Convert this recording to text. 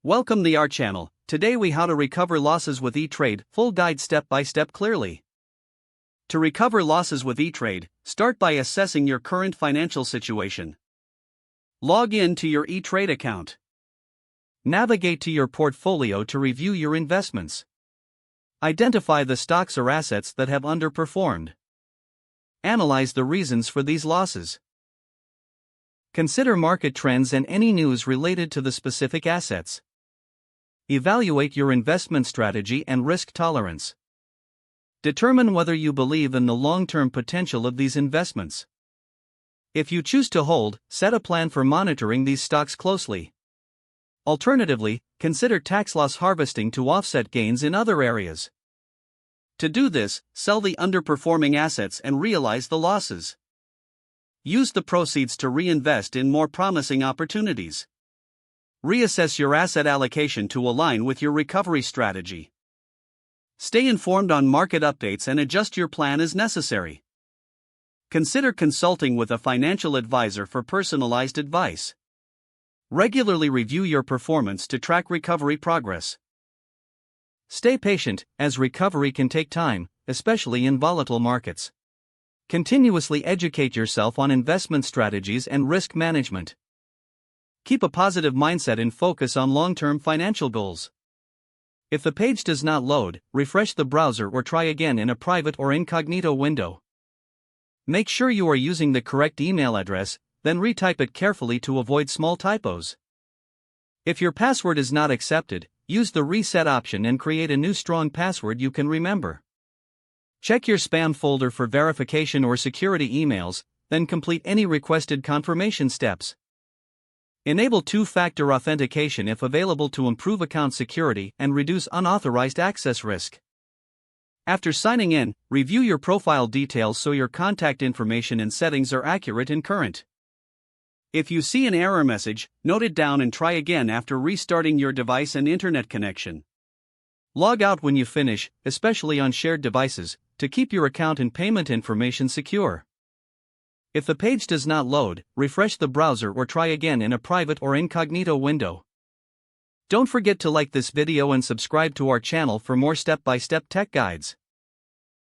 Welcome to our channel. Today we how to recover losses with E-Trade, full guide step by step clearly. To recover losses with E-Trade, start by assessing your current financial situation. Log in to your E-Trade account. Navigate to your portfolio to review your investments. Identify the stocks or assets that have underperformed. Analyze the reasons for these losses. Consider market trends and any news related to the specific assets. Evaluate your investment strategy and risk tolerance. Determine whether you believe in the long-term potential of these investments. If you choose to hold, set a plan for monitoring these stocks closely. Alternatively, consider tax loss harvesting to offset gains in other areas. To do this, sell the underperforming assets and realize the losses. Use the proceeds to reinvest in more promising opportunities. Reassess your asset allocation to align with your recovery strategy. Stay informed on market updates and adjust your plan as necessary. Consider consulting with a financial advisor for personalized advice. Regularly review your performance to track recovery progress. Stay patient, as recovery can take time, especially in volatile markets. Continuously educate yourself on investment strategies and risk management. Keep a positive mindset and focus on long-term financial goals. If the page does not load, refresh the browser or try again in a private or incognito window. Make sure you are using the correct email address, then retype it carefully to avoid small typos. If your password is not accepted, use the reset option and create a new strong password you can remember. Check your spam folder for verification or security emails, then complete any requested confirmation steps. Enable two-factor authentication if available to improve account security and reduce unauthorized access risk. After signing in, review your profile details so your contact information and settings are accurate and current. If you see an error message, note it down and try again after restarting your device and internet connection. Log out when you finish, especially on shared devices, to keep your account and payment information secure. If the page does not load, refresh the browser or try again in a private or incognito window. Don't forget to like this video and subscribe to our channel for more step-by-step tech guides.